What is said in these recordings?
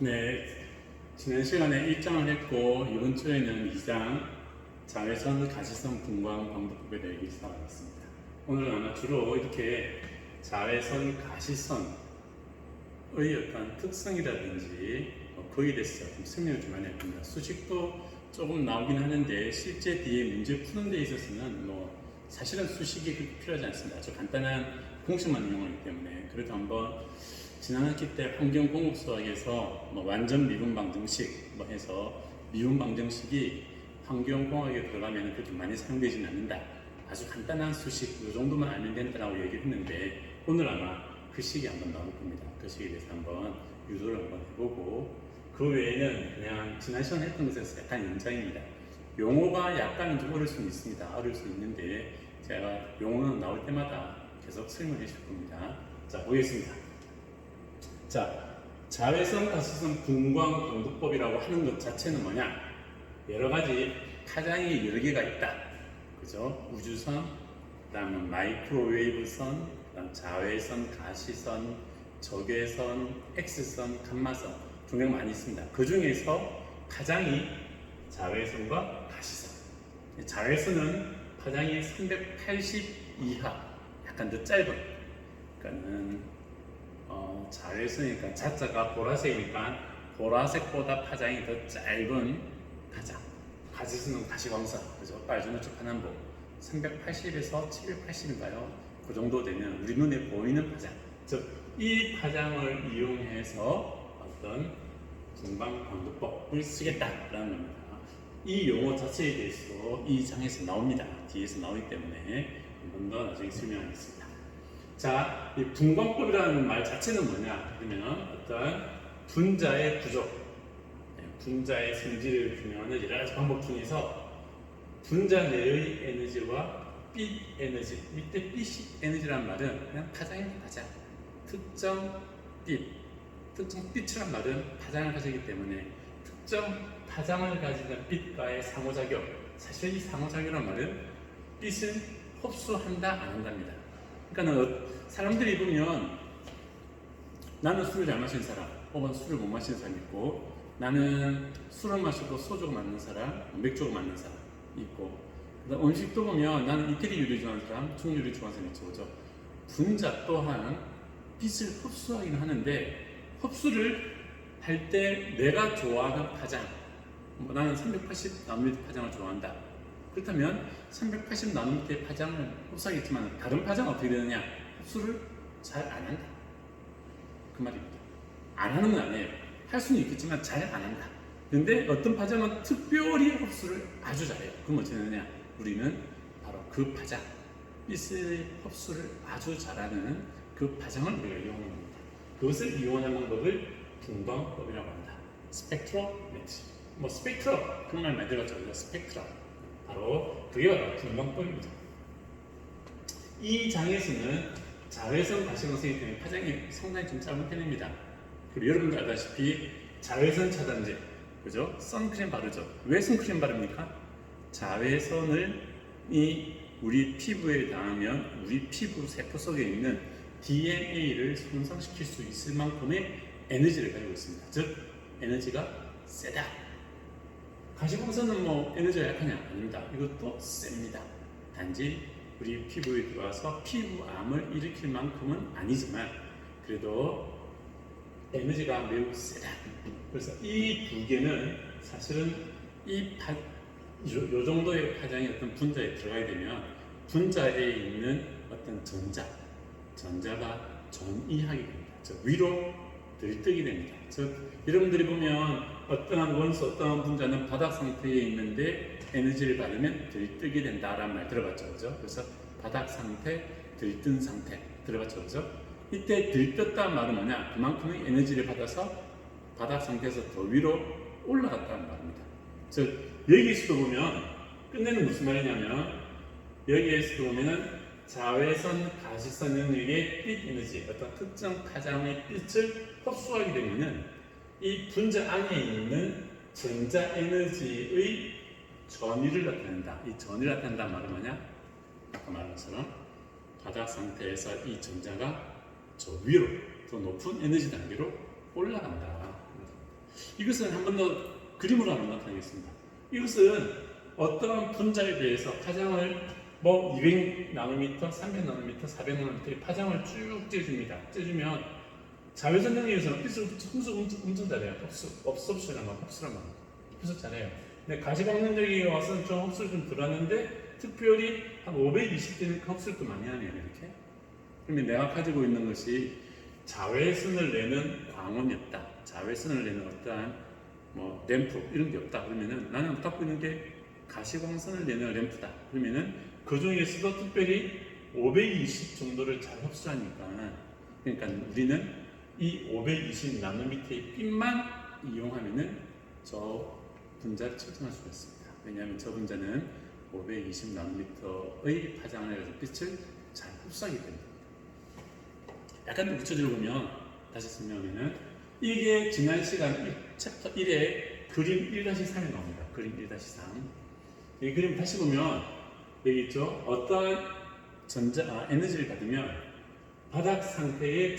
네, 지난 시간에 1장을 했고 이번 주에는 2장 자외선 가시성 분광 방법법에 대해 시작하겠습니다. 오늘은 아마 주로 이렇게 자외선 가시선의 어떤 특성이라든지 거기에 대해서 좀 설명을 좀 많이 할 겁니다. 수식도 조금 나오긴 하는데 실제 뒤에 문제 푸는 데 있어서는 사실은 수식이 그렇게 필요하지 않습니다. 아주 간단한 공식만 이용하기 때문에 그래도 한번 지난 학기 때 환경공업수학에서 완전 미분 방정식 해서 미분 방정식이 환경공학에 들어가면 그렇게 많이 사용되지는 않는다. 아주 간단한 수식 이 정도만 알면 된다라고 얘기를 했는데 오늘 아마 그 식이 한번 나올 겁니다. 그 식에 대해서 한번 유도를 한번 해보고 그 외에는 그냥 지난 시간에 했던 것에서 약간 연장입니다. 용어가 약간은 좀 어려울 수 있습니다. 어려울 수 있는데 제가 용어는 나올 때마다 계속 설명해 줄 겁니다. 자, 보겠습니다. 자, 자외선 가시성 분광 방도법이라고 하는 것 자체는 뭐냐? 여러 가지 파장이 여러 개가 있다. 그죠? 우주선, 그다음에 마이크로웨이브선, 그다음 자외선, 가시선, 적외선, X선, 감마선 종류가 많이 있습니다. 그 중에서 파장이 자외선과 가시선. 자외선은 파장이 380 이하, 약간 더 짧은. 그러니까는 자외선이니까 자자가 보라색이니까 보라색보다 파장이 더 짧은 파장. 가시선은 가시광선, 그죠? 빨주노초 파남보 380에서 780인가요? 그 정도 되면 우리 눈에 보이는 파장. 즉, 이 파장을 이용해서 어떤 분광 방도법을 쓰겠다라는 겁니다. 이 용어 자체에 대해서 이 장에서 나옵니다. 뒤에서 나오기 때문에 한 번 더 나중에 설명하겠습니다. 자, 이 분광법이라는 말 자체는 뭐냐? 그러면 어떤 분자의 구조, 분자의 성질을 규명하는 여러 가지 방법 중에서 분자 내의 에너지와 빛 에너지, 밑에 빛 에너지란 말은 그냥 파장입니다. 파장. 특정 빛이란 말은 파장을 가지기 때문에 특정 파장을 가지는 빛과의 상호작용. 사실 이 상호작용이란 말은 빛을 흡수한다, 안 한답니다. 그러니까 사람들이 보면 나는 술을 잘 마시는 사람, 혹은 술을 못 마시는 사람이 있고, 나는 술을 마셔도 소주가 맞는 사람, 맥주가 맞는 사람 있고, 음식도 보면 나는 이태리 요리 좋아하는 사람, 중국 요리 좋아하는 사람이 있죠. 그죠? 분자 또한 빛을 흡수하긴 하는데 흡수를 할 때 내가 좋아하는 파장, 나는 380 나노미터 파장을 좋아한다. 그렇다면 380 나노미터의 파장을 흡수하겠지만 다른 파장은 어떻게 되느냐? 흡수를 잘 안 한다. 그 말입니다. 안 하는 건 아니에요. 할 수는 있겠지만 잘 안 한다. 그런데 어떤 파장은 특별히 흡수를 아주 잘해요. 그럼 어떻게 되느냐? 우리는 바로 그 파장, 빛의 흡수를 아주 잘하는 그 파장을 우리가 이용하는 겁니다. 그것을 이용하는 방법을 분광법이라고 합니다. 스펙트로메트리. 스펙트럼 그런 말 많이 들었죠. 스펙트럼. 바로 그게 바로 분광법입니다. 이 장에서는 자외선 가시광선이기 때문에 파장이 상당히 좀 짧은 편입니다. 그리고 여러분도 알다시피 자외선 차단제, 그죠? 선크림 바르죠. 왜 선크림 바릅니까? 자외선을 우리 피부에 닿으면 우리 피부 세포 속에 있는 DNA를 손상시킬 수 있을 만큼의 에너지를 가지고 있습니다. 즉, 에너지가 세다. 가시광선은 에너지가 약하냐? 아닙니다. 이것도 셉니다. 단지 우리 피부에 들어와서 피부암을 일으킬 만큼은 아니지만 그래도 에너지가 매우 세다. 그래서 이 두 개는 사실은 요 정도의 파장이 어떤 분자에 들어가게 되면 분자에 있는 어떤 전자가 전이하게 됩니다. 즉 위로 들뜨게 됩니다. 즉 여러분들이 보면 어떠한 원소, 어떠한 분자는 바닥 상태에 있는데 에너지를 받으면 들뜨게 된다라는 말 들어봤죠, 그죠? 그래서 바닥 상태, 들뜬 상태 들어봤죠, 그죠? 이때 들떴다는 말은 뭐냐? 그만큼의 에너지를 받아서 바닥 상태에서 더 위로 올라갔다는 말입니다. 즉 여기에서도 보면 끝내는 무슨 말이냐면 여기에서도 보면은 자외선 가시선 영역의 빛 에너지, 어떤 특정 파장의 빛을 흡수하게 되면은 이 분자 안에 있는 전자 에너지의 전위를 나타낸다. 이 전위를 나타낸다는 말은 뭐냐? 아까 말한 것처럼 바닥 상태에서 이 전자가 저 위로, 더 높은 에너지 단계로 올라간다. 이것은 한 번 더 그림으로 한번 나타내겠습니다. 이것은 어떠한 분자에 대해서 파장을 뭐 200나노미터, 300나노미터, 400나노미터의 파장을 쭉 쬐줍니다. 쬐주면 자외선 영역에서는 빛을 엄청 잘해요. 흡수란 말, 흡수 잘해요. 근데 가시광선적이 와서는 좀 흡수를 좀 덜하는데 특별히 한 520대는 흡수를 또 많이 하네요. 이렇게. 그러면 내가 가지고 있는 것이 자외선을 내는 광원이 없다. 자외선을 내는 어떠한 뭐 램프 이런 게 없다. 그러면은 나는 갖고 있는 게 가시광선을 내는 램프다. 그러면은 그 중에서도 특별히 520 정도를 잘 흡수하니까, 그러니까 우리는 이 520 나노미터의 빛만 이용하면은 저 분자를 측정할 수가 있습니다. 왜냐하면 저 분자는 520 나노미터의 파장을 해서 빛을 잘 흡수하기 때문입니다. 약간 더 구체적으로 보면, 다시 설명하면은 이게 지난 시간 챕터 1에 그림 1-3에 나옵니다. 그림 1-3. 이 그림 다시 보면 여기 있죠. 어떠한 에너지를 받으면 바닥 상태의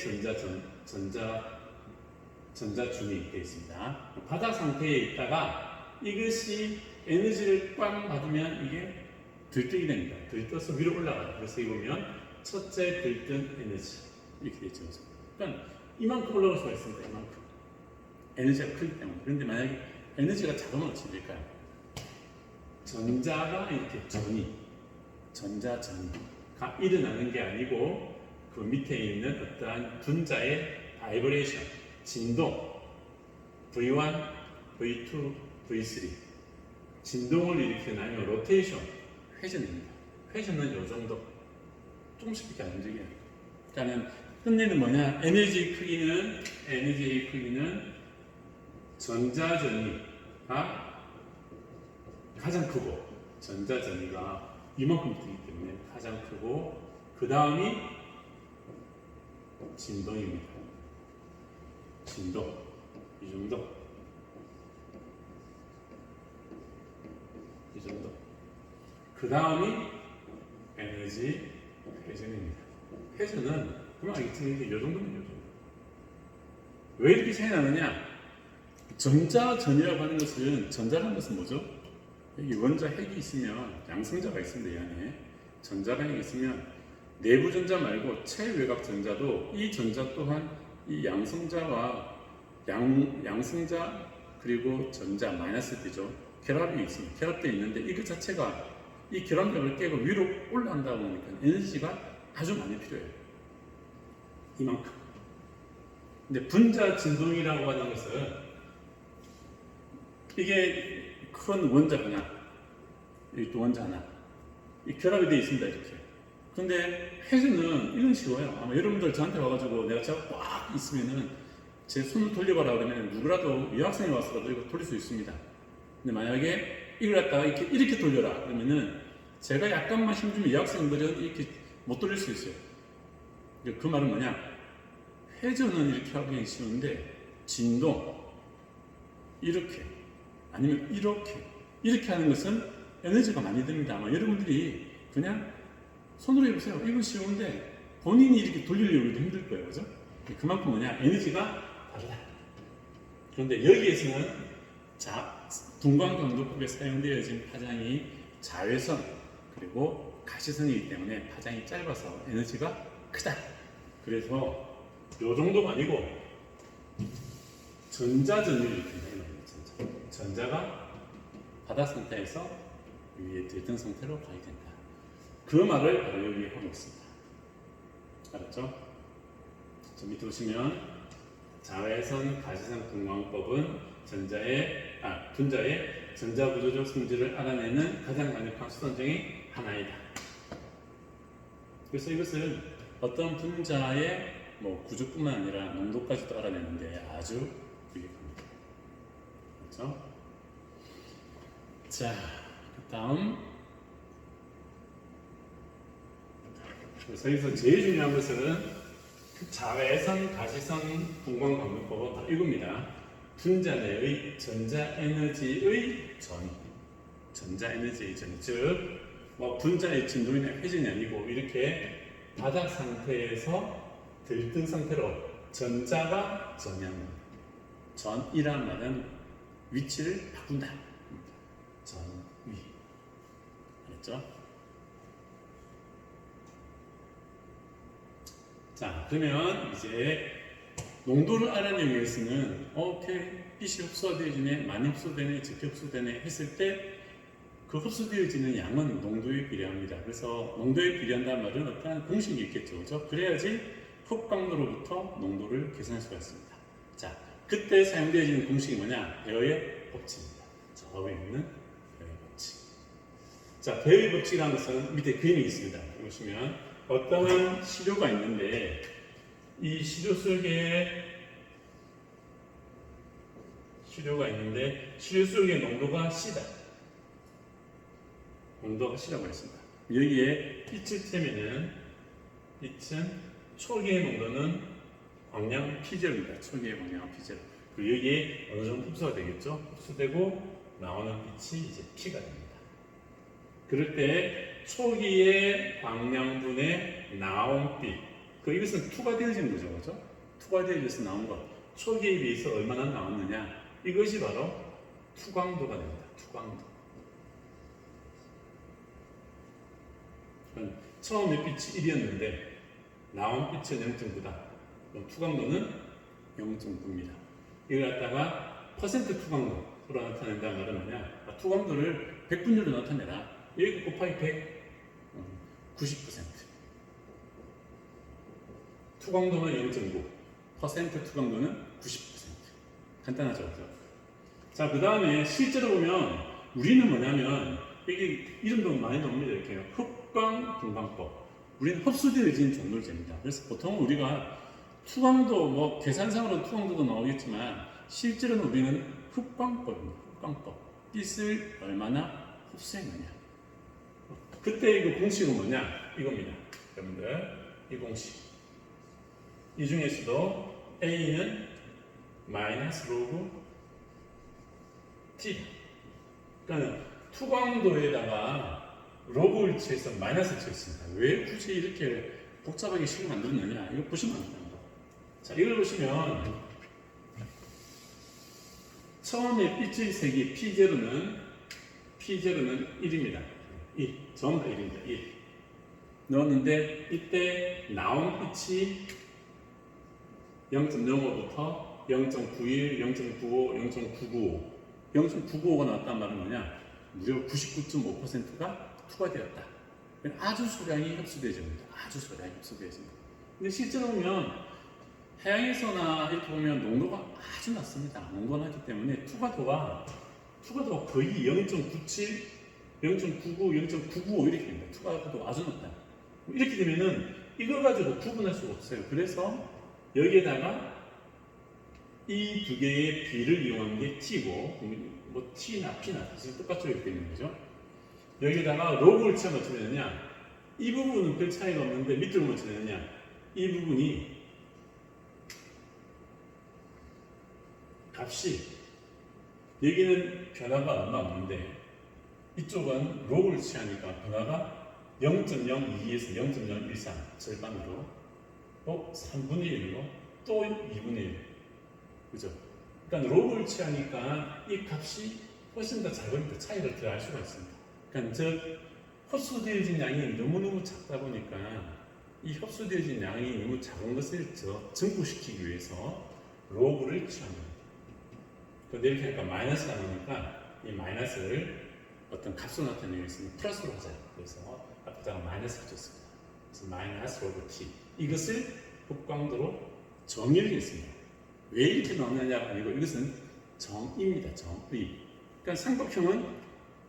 전자중이 되어 있습니다. 바닥 상태에 있다가 이것이 에너지를 꽝 받으면 이게 들뜨게 됩니다. 들떠서 위로 올라가요. 그래서 여기 보면 첫째 들뜬 에너지 이렇게 되어 있죠. 그러니까 이만큼 올라갈 수가 있습니다. 이만큼 에너지가 크기 때문에. 그런데 만약에 에너지가 작으면 어떻게 될까요? 전자가 이렇게 전자전이가 일어나는 게 아니고 그 밑에 있는 어떠한 분자의 바이브레이션, 진동, V1, V2, V3 진동을 일으키는 아니면 로테이션, 회전입니다. 회전은 요 정도, 조금씩밖에 안 움직여요. 그러니까 흔히는 뭐냐, 에너지의 크기는 전자전이가 가장 크고, 전자전이가 이만큼 크기 때문에 가장 크고, 그 다음이 진동입니다. 진동, 이 정도. 그 다음이 에너지 회전입니다. 회전은 그만 알겠지만 이 정도면 이 정도. 왜 이렇게 차이 나느냐? 전자전이라고 하는 것은, 전자라는 것은 뭐죠? 여기 원자 핵이 있으면 양성자가 있습니다. 이 안에 전자가 핵이 있으면 내부 전자 말고 체외곽 전자도, 이 전자 또한 이 양성자와 양성자 그리고 전자 마이너스 D죠. 결합이 있습니다. 결합되어 있는데 이것 자체가 이 결합력을 깨고 위로 올라간다 보니까 에너지가 아주 많이 필요해요. 이만큼. 근데 분자 진동이라고 하는 것은 이게 큰 원자 하나, 여기 또 원자 하나, 이 결합이 되어 있습니다. 이렇게. 근데 회전은 이건 쉬워요. 아마 여러분들 저한테 와가지고 내가 꽉 있으면은 제 손을 돌려봐라 그러면 누구라도 여학생이 와서라도 이거 돌릴 수 있습니다. 근데 만약에 이걸 갖다가 이렇게 돌려라 그러면은 제가 약간만 힘주면 여학생들은 이렇게 못 돌릴 수 있어요. 그 말은 뭐냐? 회전은 이렇게 하기 쉬운데 진동 이렇게 아니면 이렇게 하는 것은 에너지가 많이 듭니다. 아마 여러분들이 그냥 손으로 해보세요. 이건 쉬운데 본인이 이렇게 돌리려고 해도 힘들 거예요. 그죠? 그만큼 뭐냐? 에너지가 다르다. 그런데 여기에서는 분광강도법에 사용되어진 파장이 자외선 그리고 가시선이기 때문에 파장이 짧아서 에너지가 크다. 그래서 요 정도가 아니고 전자전을 일으킨다. 전자가 바닥 상태에서 위에 들뜬 상태로 가게 된다. 그 말을 바로 여기에 하고 있습니다. 알았죠? 저 밑에 보시면 자외선 가시선 분광법은 분자의 전자구조적 성질을 알아내는 가장 강력한 수단 중의 하나이다. 그래서 이것은 어떤 분자의 구조뿐만 아니라 농도까지도 알아내는데 아주 유익합니다. 그렇죠? 자, 그 다음. 그래서 여기서 제일 중요한 것은 자외선 가시선 분광광도법은 바로 이겁니다. 분자 내의 전자에너지의 전이. 전자에너지의 전이. 즉, 분자의 진동이나 회전이 아니고 이렇게 바닥 상태에서 들뜬 상태로 전자가 전이합니다. 전이란 말은 위치를 바꾼다. 전위. 알았죠? 자, 그러면 이제 농도를 알아내기 위해서는 오케이, 빛이 흡수되어지네, 많이 흡수되네, 적게 흡수되네 했을 때 그 흡수되어지는 양은 농도에 비례합니다. 그래서 농도에 비례한다는 말은 어떤 공식이 있겠죠. 그죠? 그래야지 흡광도로부터 농도를 계산할 수가 있습니다. 자, 그때 사용되어지는 공식이 뭐냐? 베어의 법칙입니다. 저 위에 있는 베어의 법칙. 자, 베어의 법칙이라는 것은 밑에 그림이 있습니다. 보시면 어떠한 시료가 있는데 이 시료 속에 시료 속의 농도가 C다. 농도가 C라고 했습니다. 여기에 빛을 쬐면은 빛은 초기의 농도는 광량 P제로입니다. 초기의 광량 P제로. 그리고 여기에 어느 정도 흡수가 되겠죠? 흡수되고 나오는 빛이 이제 P가 됩니다. 그럴 때 초기의 광량분에 나온 빛, 이것은 투과 되어진 거죠, 그렇죠? 투과 되어져서 나온 것, 초기에 비해서 얼마나 나왔느냐, 이것이 바로 투광도가 됩니다. 투광도. 처음에 빛이 1이었는데 나온 빛은 0.9다. 투광도는 0.9입니다. 이걸 갖다가 퍼센트 투광도로 나타낸다는 말은 뭐냐? 투광도를 100분율로 나타내라. 여기 곱하기 100, 90%. 투광도는 0.9, 퍼센트 투광도는 90%. 간단하죠, 그죠? 자, 그 다음에 실제로 보면 우리는 뭐냐면 이게 이름도 많이 나옵니다. 이렇게 흡광 분광법. 우리는 흡수되어진 종류를 잽니다. 그래서 보통 우리가 투광도 뭐 계산상으로 투광도도 나오겠지만 실제로는 우리는 흡광법입니다. 흡광법. 빛을 얼마나 흡수했느냐. 그때 이거 공식은 뭐냐? 이겁니다. 여러분들 이 공식. 이 중에서도 A는 마이너스 로그 T. 그러니까 투광도에다가 로그를 칠해서 마이너스를 쳤습니다. 왜 굳이 이렇게 복잡하게 식을 만들었느냐? 이거 보시면 안 됩니다. 자, 이걸 보시면 처음에 빛의 색이 P0는 1입니다. 1. 전부 다 1입니다. 1. 넣었는데 이때 나온 빛이 0.05부터 0.91, 0.95, 0.995, 0.995가 나왔단 말은 뭐냐? 무려 99.5%가 투과되었다. 아주 소량이 흡수되어집니다. 아주 소량이 흡수되어집니다. 근데 실제로 보면 해양에서나 이렇게 보면 농도가 아주 낮습니다. 농도가 낮기 때문에 투과도가 거의 0.97, 0.99, 0.995 이렇게 됩니다. 투과도가 아주 낮다. 이렇게 되면은 이걸 가지고 구분할 수가 없어요. 그래서 여기에다가 이 두 개의 B를 이용한 게 T고, 뭐 T나 P나 사실 똑같죠. 이렇게 되는 거죠. 여기다가 로그를 치면 어떻게 되느냐? 이 부분은 별 차이가 없는데 밑으로 보면 어떻게 되느냐? 이 부분이 값이 여기는 변화가 얼마 없는데 이쪽은 로그를 취하니까 변화가 0.02에서 0.013 절반으로 또 3분의 1로 또 2분의 1. 그죠? 그러니까 로그를 취하니까 이 값이 훨씬 더 작으니까 차이를 더 알 수가 있습니다. 그러니까 즉 흡수되어진 양이 너무너무 작다 보니까 이 흡수되어진 양이 너무 작은 것을 증폭시키기 위해서 로그를 취합니다. 그런데 이렇게 하니까 마이너스가 나오니까 이 마이너스를 어떤 값으로 나타내기 위해서는 플러스로 하자. 그래서 앞에다가 마이너스를 줬습니다. 그래서 마이너스 로그 t. 이것을 흡광도로 정의를 했습니다. 왜 이렇게 나오느냐가 아니고 이것은 정의입니다. 정의. 그러니까 삼각형은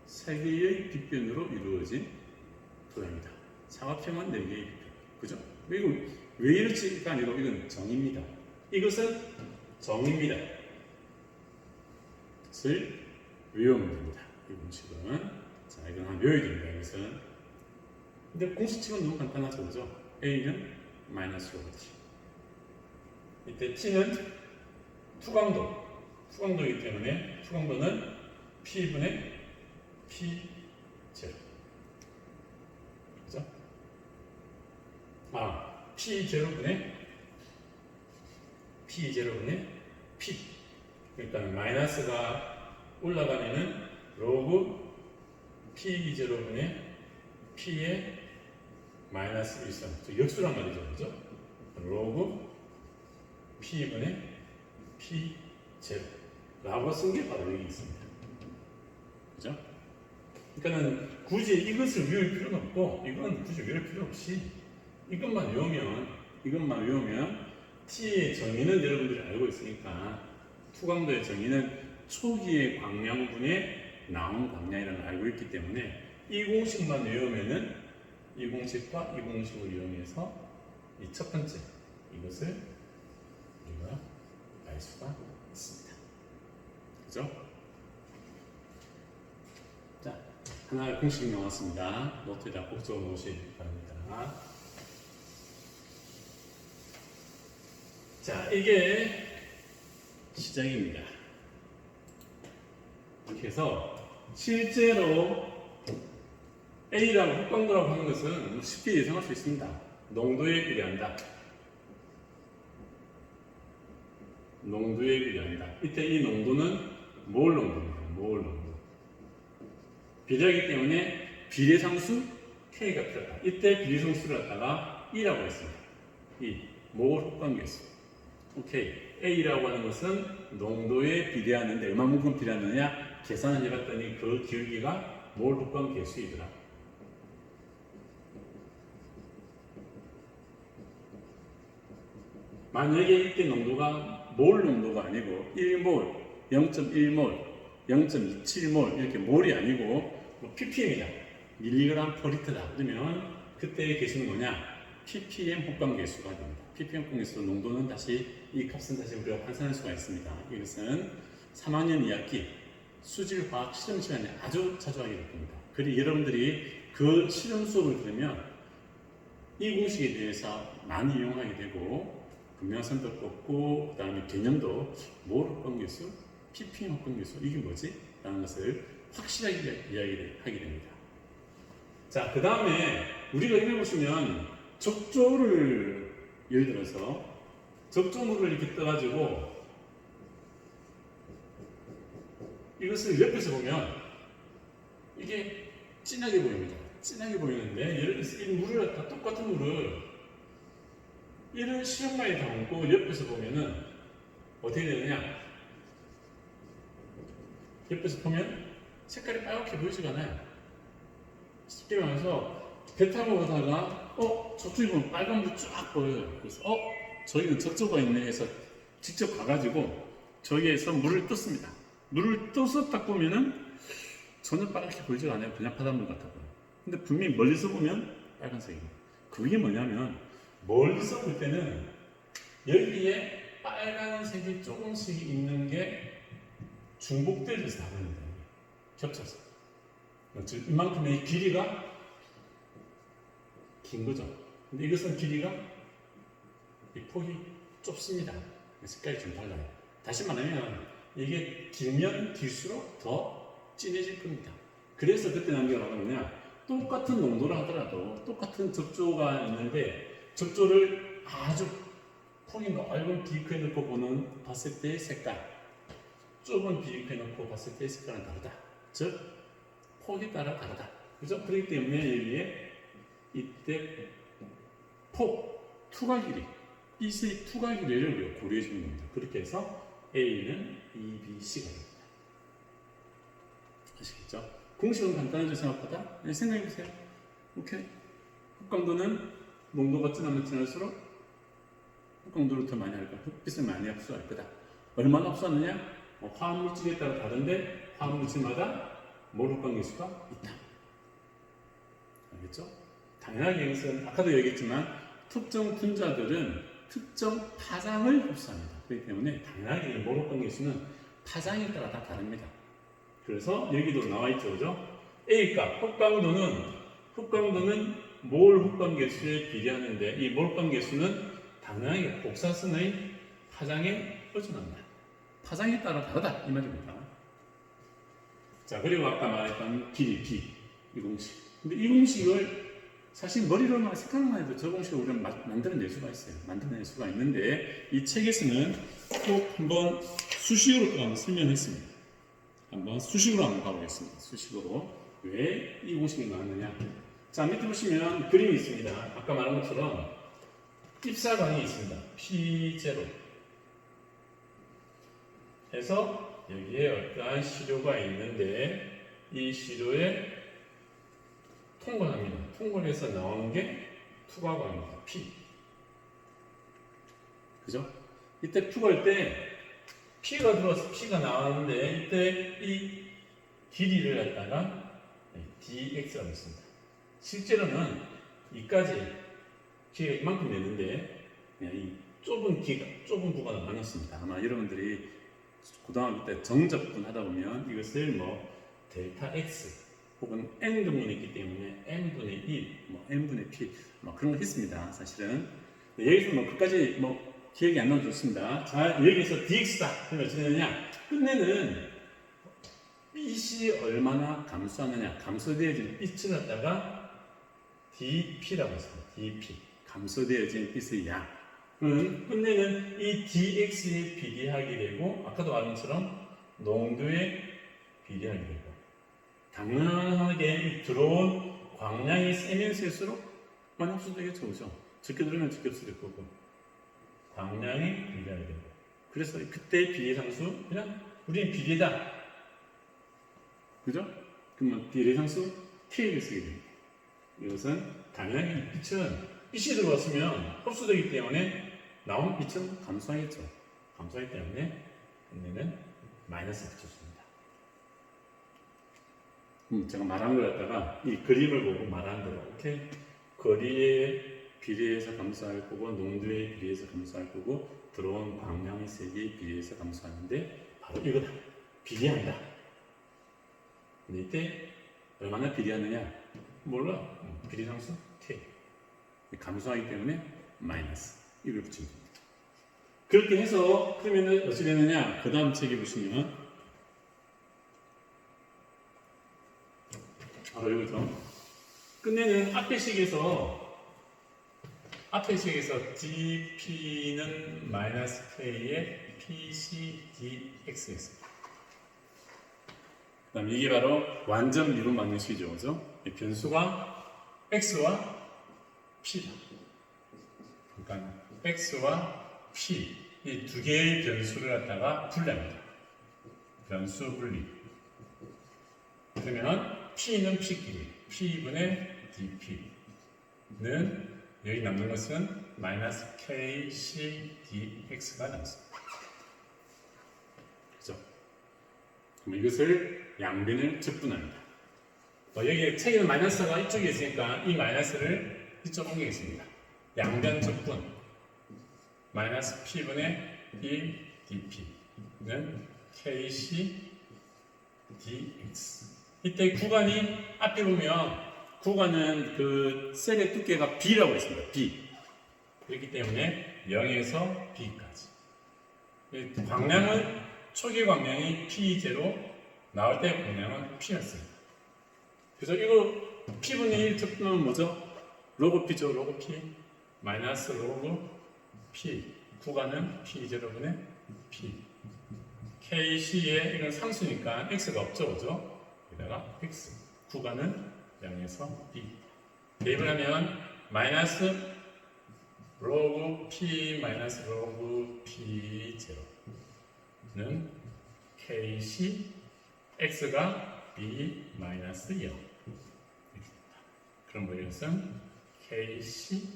3개의 빗변으로 이루어진 도형이다. 삼각형은 4개의 빗변. 그죠? 그리고 왜 이렇지가 아니고 이건 정의입니다. 이것은 정의입니다. 것을 외우면 됩니다. 이 공식은. 자, 이건 한번 외워야 됩니다. 이것은. 근데 공식칙은 너무 간단하죠. 그죠? A는 마이너스 로그 T. 이때 T는 투광도이기 때문에 투광도는 P분의 P0. 그죠? P0분의 P. 그러니까 마이너스가 올라가면은 로그 P20분의 P의 마이너스 1선. 역수란 말이죠. 그죠? 로그 P분의 P0 라고 쓴 게 바로 여기 있습니다. 그죠? 그러니까는 굳이 이것을 외울 필요는 없고, 이건 굳이 외울 필요 없이 이것만 외우면 T의 정의는 여러분들이 알고 있으니까 투광도의 정의는 초기의 광량분의 나온 광량이라는 걸 알고 있기 때문에 이 공식만 외우면은 이 공식과 이 공식을 이용해서 이 첫 번째 이것을 우리가 알 수가 있습니다. 그죠? 자, 하나의 공식 나왔습니다. 노트에다 꼭 적어 놓으시기 바랍니다. 자, 이게 시작입니다. 이렇게 해서 실제로 A라고 흑광도라고 하는 것은 쉽게 예상할 수 있습니다. 농도에 비례한다. 농도에 비례한다. 이때 이 농도는 몰 농도입니다. 몰 농도. 비례하기 때문에 비례상수 K가 필요하다. 이때 비례상수를 갖다가 E라고 했습니다. E, 몰 흑광계수. 오케이. A라고 하는 것은 농도에 비례하는데 얼마만큼 비례하느냐 계산을 해봤더니 그 기울기가 몰 흑광계수이더라. 만약에 이때 농도가 몰 농도가 아니고 1몰, 0.1몰, 0.27몰 이렇게 몰이 아니고 뭐 ppm이다. 밀리그램 퍼 리터다. 그러면 그때의 계수는 뭐냐? ppm 흑광계수가 됩니다. ppm 흑광계수 농도는 다시 이 값은 다시 우리가 환산할 수가 있습니다. 이것은 3학년 2학기 수질화학 실험 시간에 아주 자주 하게 될 겁니다. 그리고 여러분들이 그 실험 수업을 들으면 이 공식에 대해서 많이 이용하게 되고 분명선도 꼽고 그 다음에 개념도 몰 흑광계수, ppm 흑광계수 이게 뭐지? 라는 것을 확실하게 이야기를 하게 됩니다. 자, 그 다음에 우리가 여기 보시면 적조를 예를 들어서 적조물을 이렇게 떠가지고 이것을 옆에서 보면 이게 진하게 보입니다. 진하게 보이는데 예를 들어서 이 물을 다 똑같은 물을 이런 시험만에 담고 옆에서 보면은 어떻게 되느냐? 옆에서 보면 색깔이 빨갛게 보이지가 않아요. 쉽게 말해서 배 타고 가다가 저쪽에 보면 빨간 물 쫙 보여요. 그래서 저기는 적조가 있네 해서 직접 가가지고 저기에서 물을 떴습니다. 물을 떠서 딱 보면은 전혀 빨갛게 보이지가 않아요. 그냥 바닷물 같아 보여요. 근데 분명히 멀리서 보면 빨간색이에요. 그게 뭐냐면 멀리서 볼 때는 여기에 빨간색이 조금씩 있는 게 중복돼서 다 보인다. 겹쳐서. 즉 이만큼의 길이가 긴 거죠. 근데 이것은 길이가 이 폭이 좁습니다. 색깔이 좀 달라요. 다시 말하면 이게 길면 길수록 더 진해질 겁니다. 그래서 그때 남겨놓은 뭐냐, 똑같은 농도를 하더라도 똑같은 적조가 있는데 적조를 아주 폭이 넓은 비크에 넣고 봤을 때의 색깔, 좁은 비크에 넣고 봤을 때의 색깔은 다르다. 즉 폭에 따라 다르다. 그죠? 그렇기 때문에 여기에 이때 폭, 투과 길이, 빛의 투과 길이를 고려해 주는 겁니다. 그렇게 해서 A는 EBC가 됩니다. 아시겠죠? 공식은 간단하죠, 생각보다. 네, 생각해보세요. 오케이. 흑광도는 농도가 진하면 진할수록 흑광도를 더 많이 할 거다. 흑빛을 많이 흡수할 거다. 얼마나 흡수하느냐? 화학물질에 따라 다른데 화학물질마다 몰 흑광계수가 있다. 알겠죠? 당연하게 이것은 아까도 얘기했지만 특정 분자들은 특정 파장을 흡수합니다. 그렇기 때문에 당연하게 몰 흑광계수는 파장에 따라 다 다릅니다. 그래서 여기도 나와 있죠, 그죠? A값, 흑광도는 몰 흑광계수에 비례하는데 이 몰 흑광계수는 당연하게 복사선의 파장에 의존한다. 파장에 따라 다르다 이 말입니다. 자, 그리고 아까 말했던 길이 B 이 공식. 근데 이 공식을 사실 머리로만 생각만 해도 저 공식을 우리는 만들어낼 수가 있어요. 만들어낼 수가 있는데 이 책에서는 꼭 한번 수식으로 또 한번 설명했습니다. 한번 수식으로 한번 가보겠습니다. 수식으로 왜 이 공식이 나왔느냐. 자, 밑에 보시면 그림이 있습니다. 아까 말한 것처럼 입사광이 있습니다. P0 해서 여기에 어떠한 시료가 있는데 이 시료에 통과합니다. 통과해서 나오는 게 투과광입니다. P. 그죠? 이때 투과할 때 P가 들어와서 P가 나왔는데 이때 이 길이를 갖다가 dx라고 했습니다. 실제로는 이까지 길이가 이만큼 되는데 이 좁은 구간을 나눴습니다. 아마 여러분들이 고등학교 때 정적분 하다 보면 이것을 뭐 델타 x 혹은 n등분이 있기 때문에 n분의 1, 뭐 n분의 p 뭐 그런 거 했습니다. 사실은 여기서 뭐 그까지 뭐 기억이 안 나면 좋습니다. 자, 여기서 dx다. 그러면 어떻게 되느냐? 끝내는 빛이 얼마나 감소하느냐. 감소되어진 빛을 갖다가 dp라고 했습니다. dp. 감소되어진 빛의 양. 끝내는 이 dx에 비례하게 되고, 아까도 말한 것처럼 농도에 비례하게 되고, 당연하게 들어온 광량이 세면 세수록 많이 흡수되겠죠. 그죠? 적게 들으면 적게 흡수될 거고. 광량이 비례하게 되고. 그래서 그때 비례상수, 그냥 우리는 비례다. 그죠? 그러면 비례상수 T를 쓰게 됩니다. 이것은 당연히 빛이 들어왔으면 흡수되기 때문에 나온 빛은 감소하겠죠. 감소하기 때문에 얘는 마이너스 붙여줍니다. 제가 말한 걸 갖다가 이 그림을 보고 말한 대로 이렇게 거리에 비례해서 감소할 거고 농도에 비례해서 감소할 거고 들어온 광량의 세기에 비례해서 감소하는데 바로 이거다. 비례한다. 근데 이때 얼마나 비례하느냐? 몰라. 비례상수 T. 감소하기 때문에 마이너스. 이걸 붙이면 됩니다. 그렇게 해서 그러면 어찌 되느냐? 그 다음 책에 보시면 이거죠. 끝내는 앞에 식에서 dp는 마이너스 k의 pc dx였습니다. 그 다음 이게 바로 완전 미분 방정식이죠. 그죠? 변수가 x와 p다. 그러니까 x와 p 이 두 개의 변수를 갖다가 분리합니다. 변수 분리. 그러면 p는 p끼리 p분의 dp는 여기 남는 것은 마이너스 kc dx가 남습니다. 그죠? 그럼 이것을 양변을 적분합니다. 여기 책에는 마이너스가 이쪽에 있으니까 이 마이너스를 이쪽 옮기겠습니다. 양변 적분 마이너스 p분의 1 dp는 kc dx. 이때 구간이 앞에 보면 구간은 그 셀의 두께가 b라고 했습니다. b. 그렇기 때문에 0에서 b까지. 광량은 초기 광량이 p0 나올 때 광량은 p였습니다. 그래서 이거 p분의 1 적분은 뭐죠? 로그 p죠. 로그 p 마이너스 로그 p. 구간은 p0분의 p. kc에 이건 상수니까 x가 없죠. 그죠? 여기다가 x. 구간은 0에서 b. 대입을 하면 마이너스 로그 p 마이너스 로그 p0는 kc x가 b 마이너스 0 이렇게 됩니다. 그럼 이것은 kc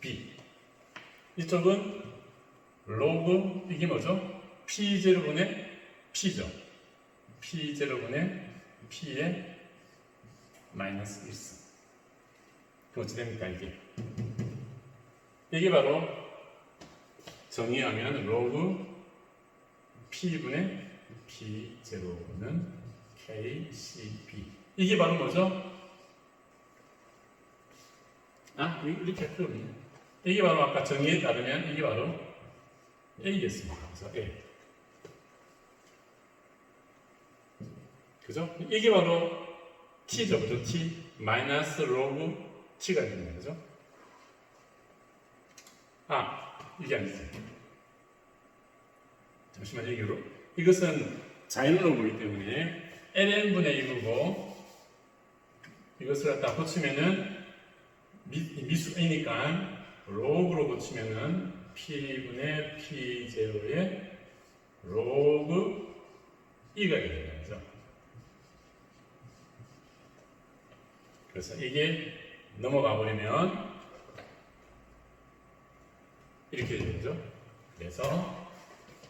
b. 이쪽은 로그 이게 뭐죠? p0분의 p죠. p0분의 p의 마이너스 1승. 그럼 어찌 됩니까 이게? 이게 바로 정의하면 로그 p분의 p0는 kcb. 이게 바로 뭐죠? 이렇게 할 필요 없네요. 이게 바로 아까 정의에 따르면 이게 바로 a였습니다. 그래서 a. 그죠? 이게 바로 t죠. 그죠? t 마이너스 로그 t가 되는 거죠. 이게 아니지. 잠시만요. 이것은 자연으로 보기 때문에 ln분의 2고 이것을 갖다 고치면은 미수이니까 로그로 고치면은 p분의 p0의 로그 2가 되는 거죠. 그래서 이게 넘어가 버리면 이렇게 되죠. 그래서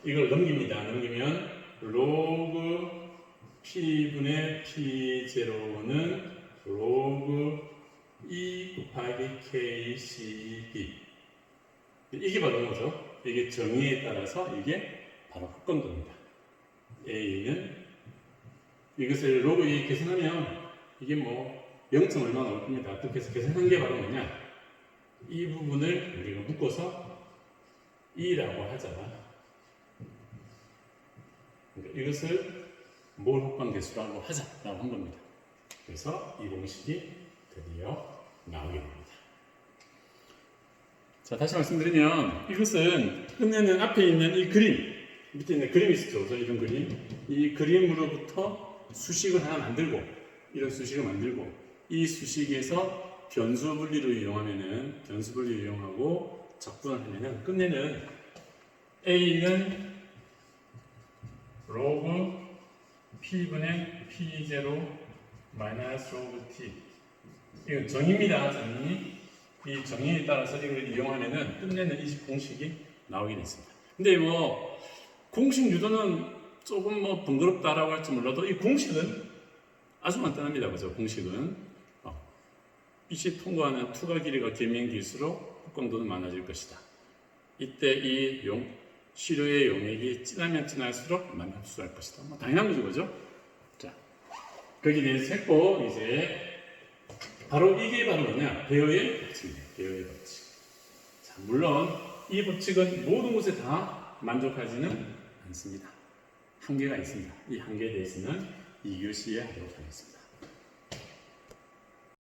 이걸 넘깁니다. 넘기면 로그 p분의 p0는 로그 2 곱하기 kcb. 이게 바로 뭐죠? 이게 정의에 따라서 이게 바로 흑건도입니다. a는 이것을 로그 2 계산하면 이게 뭐 0. 얼마 나올 겁니다. 또 계산한 게 바로 뭐냐? 이 부분을 우리가 묶어서 2라고 하잖아. 그러니까 이것을 몰 합방 대수라고 하자라고 한 겁니다. 그래서 이 공식이 드디어 나오게 됩니다. 자, 다시 말씀드리면 이것은 끝내는 앞에 있는 이 그림, 밑에 있는 그림이 있었죠. 우선 이런 그림. 이 그림으로부터 수식을 하나 만들고, 이런 수식을 만들고, 이 수식에서 변수 분리를 이용하면은, 변수 분리를 이용하고 적분을 하면은 끝내는 a는 로그 p분의 p0 마이너스 로그 t. 이건 정의입니다. 정의. 이 정의에 따라서 이걸 이용하면은 끝내는 이 공식이 나오게 됐습니다. 근데 뭐 공식 유도는 조금 뭐 번거롭다라고 할지 몰라도 이 공식은 아주 간단합니다. 그죠? 공식은 빛이 통과하는 투과 길이가 길면 길수록 흑광도는 많아질 것이다. 이때 이 시료의 용액이 진하면 진할수록 많이 흡수할 것이다. 뭐 당연한 거죠, 그죠? 자, 거기에 대해서 했고 이제 바로 이게 바로 뭐냐? 베어의 법칙이에요. 베어의 법칙. 자, 물론 이 법칙은 모든 곳에 다 만족하지는 않습니다. 한계가 있습니다. 이 한계에 대해서는 2교시에 하도록 하겠습니다.